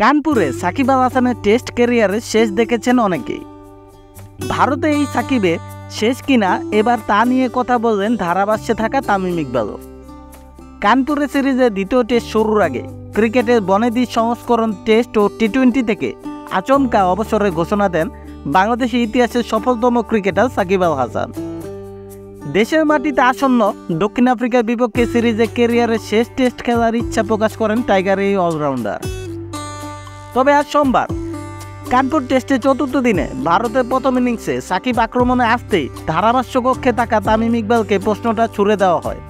কানপুরে সাকিব আল হাসানের টেস্ট ক্যারিয়ারের শেষ দেখেছেন অনেকেই। ভারতে এই সাকিবের শেষ কিনা এবার তা নিয়ে কথা বললেন ধারাভাষ্যে থাকা তামিম ইকবালও। কানপুরে সিরিজের দ্বিতীয় টেস্ট শুরুর আগে ক্রিকেটের বনেদি সংস্করণ টেস্ট ও টি-20 থেকে আচমকা অবসরের ঘোষণা দেন বাংলাদেশের ইতিহাসের সফলতম ক্রিকেটার সাকিব আল হাসান। দেশের মাটিতে আসন্ন দক্ষিণ আফ্রিকার বিপক্ষে সিরিজে ক্যারিয়ারের শেষ টেস্ট খেলার ইচ্ছা প্রকাশ করেন টাইগার এই অলরাউন্ডার। তবে আজ সোমবার কানপুর টেস্টের চতুর্থ দিনে ভারতের প্রথম ইনিংসে সাকিব আক্রমণে আসতেই ধারাভাষ্য কক্ষে থাকা তামিম ইকবালকে প্রশ্নটা ছুড়ে দেওয়া হয়।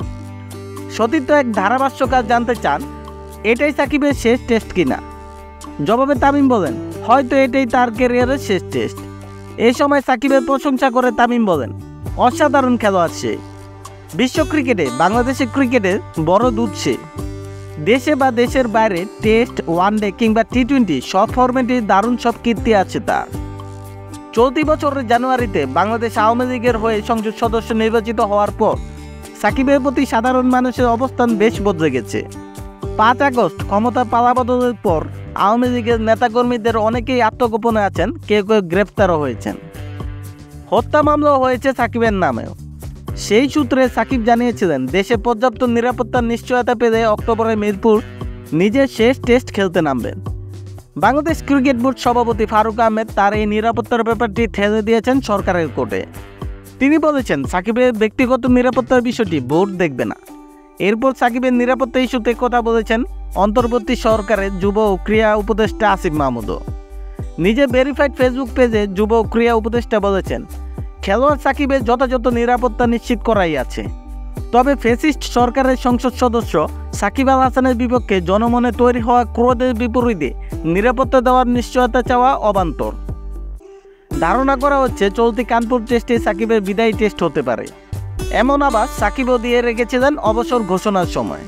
সতীর্থ এক ধারাভাষ্যকার জানতে চান, এটাই সাকিবের শেষ টেস্ট কিনা। জবাবে তামিম বলেন, হয়তো এটাই তার ক্যারিয়ারের শেষ টেস্ট। এই সময় সাকিবের প্রশংসা করে তামিম বলেন, অসাধারণ খেলোয়াড় সে। বিশ্ব ক্রিকেটে বাংলাদেশের ক্রিকেটের বড় দূত সে। দেশে বা দেশের বাইরে টেস্ট, ওয়ানডে কিংবা টি-20 সব ফরম্যাটে দারুণ সব কীর্তি আছে তার। চলতি বছরের জানুয়ারিতে বাংলাদেশ আওয়ামী লীগের হয়ে সংসদ সদস্য নির্বাচিত হওয়ার পর সাকিবের প্রতি সাধারণ মানুষের অবস্থান বেশ বদলে গেছে। 5 আগস্ট ক্ষমতা পালাবদলের পর আওয়ামী লীগের নেতাকর্মীদের অনেকেই আত্মগোপনে আছেন, কেউ কেউ গ্রেফতারও হয়েছেন। হত্যা মামলাও হয়েছে সাকিবের নামেও। সেই সূত্রে সাকিব জানিয়েছিলেন, দেশে পর্যাপ্ত নিরাপত্তার নিশ্চয়তা পেলে অক্টোবরে মিরপুর নিজের শেষ টেস্ট খেলতে নামবেন। বাংলাদেশ ক্রিকেট বোর্ড সভাপতি ফারুক আহমেদ তার এই নিরাপত্তার ব্যাপারটি ঠেলে দিয়েছেন সরকারের কোর্টে। তিনি বলেছেন, সাকিবের ব্যক্তিগত নিরাপত্তার বিষয়টি বোর্ড দেখবে না। এরপর সাকিবের নিরাপত্তা ইস্যুতে কথা বলেছেন অন্তর্বর্তী সরকারের যুব ও ক্রীড়া উপদেষ্টা আসিফ মাহমুদও। নিজের ভেরিফাইড ফেসবুক পেজে যুব ও ক্রীড়া উপদেষ্টা বলেছেন, খেলোয়াড় সাকিবের যথাযথ নিরাপত্তা নিশ্চিত করাই আছে। তবে ফ্যাসিস্ট সরকারের সংসদ সদস্য সাকিব আল হাসানের বিপক্ষে জনমনে তৈরি হওয়া ক্রোধের বিপরীতে নিরাপত্তা দেওয়ার নিশ্চয়তা চাওয়া অবান্তর। ধারণা করা হচ্ছে চলতি কানপুর টেস্টে সাকিবের বিদায়ী টেস্ট হতে পারে। এমন আবার সাকিবও দিয়ে রেখেছিলেন অবসর ঘোষণার সময়।